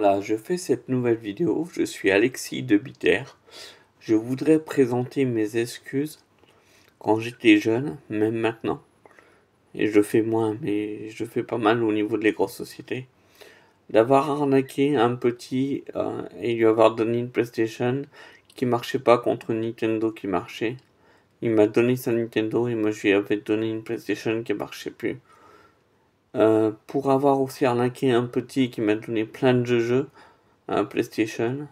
Voilà, je fais cette nouvelle vidéo, je suis Alexis de Bitter. Je voudrais présenter mes excuses quand j'étais jeune, même maintenant. Et je fais moins, mais je fais pas mal au niveau de les grosses sociétés. D'avoir arnaqué un petit et lui avoir donné une PlayStation qui marchait pas contre une Nintendo qui marchait. Il m'a donné sa Nintendo et moi je lui avais donné une PlayStation qui marchait plus. Pour avoir aussi arnaqué un petit qui m'a donné plein de jeux à PlayStation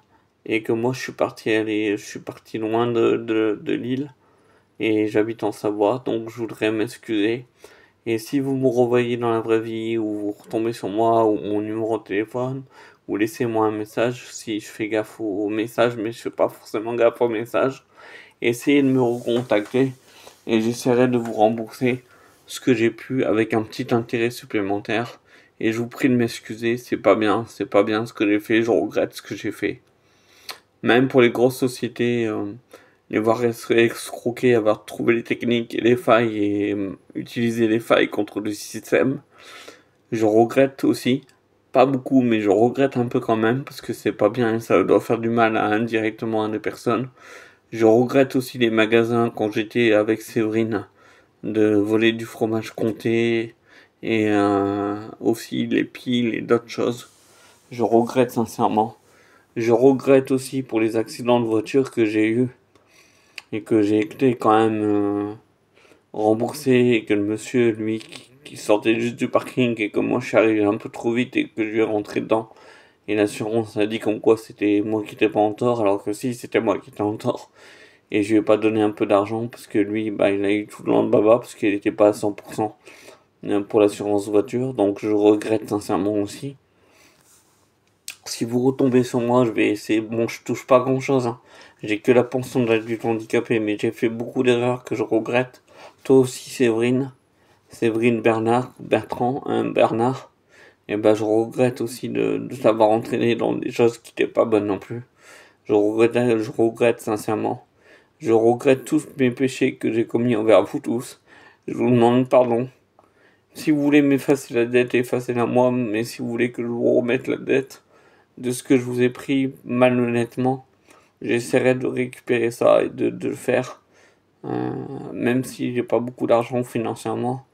et que moi je suis parti loin de l'île et j'habite en Savoie, donc je voudrais m'excuser. Et si vous me revoyez dans la vraie vie ou vous retombez sur moi ou mon numéro de téléphone, ou laissez-moi un message si je fais gaffe aux messages, mais je fais pas forcément gaffe aux messages. Essayez de me recontacter et j'essaierai de vous rembourser ce que j'ai pu avec un petit intérêt supplémentaire. Et je vous prie de m'excuser, c'est pas bien ce que j'ai fait, je regrette ce que j'ai fait. Même pour les grosses sociétés, les voir escroquer, avoir trouvé les techniques et les failles et utiliser les failles contre le système, je regrette aussi. Pas beaucoup, mais je regrette un peu quand même parce que c'est pas bien et ça doit faire du mal indirectement à des personnes. Je regrette aussi les magasins quand j'étais avec Séverine de voler du fromage comté et aussi les piles et d'autres choses. Je regrette sincèrement. Je regrette aussi pour les accidents de voiture que j'ai eus et que j'ai été quand même remboursé et que le monsieur, lui, qui sortait juste du parking et que moi je suis arrivé un peu trop vite et que je lui ai rentré dedans. Et l'assurance a dit comme quoi c'était moi qui étais pas en tort alors que si c'était moi qui étais en tort. Et je lui ai pas donné un peu d'argent parce que lui, bah, il a eu tout le long de baba parce qu'il était pas à 100% pour l'assurance voiture. Donc je regrette sincèrement aussi. Si vous retombez sur moi, je vais essayer. Bon, je touche pas grand chose, hein. J'ai que la pension d'adulte handicapé, mais j'ai fait beaucoup d'erreurs que je regrette. Toi aussi, Séverine. Séverine Bernard, Bertrand, hein, Bernard. Et ben, je regrette aussi de t'avoir entraîné dans des choses qui n'étaient pas bonnes non plus. Je regrette sincèrement. Je regrette tous mes péchés que j'ai commis envers vous tous. Je vous demande pardon. Si vous voulez m'effacer la dette, effacez-la moi, mais si vous voulez que je vous remette la dette de ce que je vous ai pris malhonnêtement, j'essaierai de récupérer ça et de le faire, même si j'ai pas beaucoup d'argent financièrement,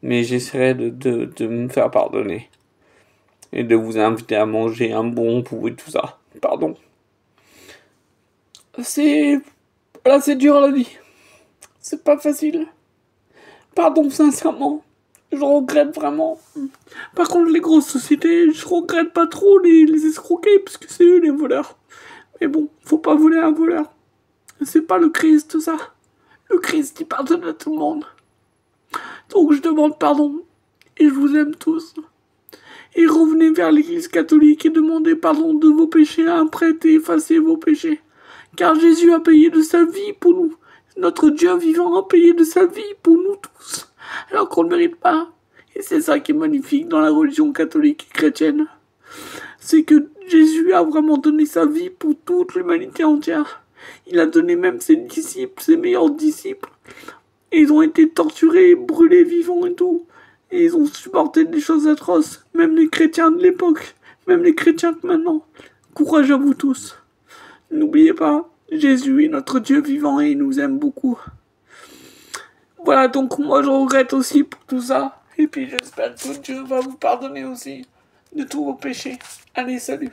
mais j'essaierai de me faire pardonner et de vous inviter à manger un bon pou et tout ça. Pardon. C'est... Là, c'est dur la vie. C'est pas facile. Pardon, sincèrement. Je regrette vraiment. Par contre, les grosses sociétés, je regrette pas trop les escroquer, parce que c'est eux les voleurs. Mais bon, faut pas voler un voleur. C'est pas le Christ, ça. Le Christ, il pardonne à tout le monde. Donc je demande pardon. Et je vous aime tous. Et revenez vers l'église catholique et demandez pardon de vos péchés à un prêtre et effacez vos péchés. Car Jésus a payé de sa vie pour nous. Notre Dieu vivant a payé de sa vie pour nous tous. Alors qu'on ne mérite pas. Et c'est ça qui est magnifique dans la religion catholique et chrétienne. C'est que Jésus a vraiment donné sa vie pour toute l'humanité entière. Il a donné même ses disciples, ses meilleurs disciples. Et ils ont été torturés, brûlés vivants et tout. Et ils ont supporté des choses atroces. Même les chrétiens de l'époque. Même les chrétiens de maintenant. Courage à vous tous. N'oubliez pas, Jésus est notre Dieu vivant et il nous aime beaucoup. Voilà, donc moi je regrette aussi pour tout ça. Et puis j'espère que Dieu va vous pardonner aussi de tous vos péchés. Allez, salut.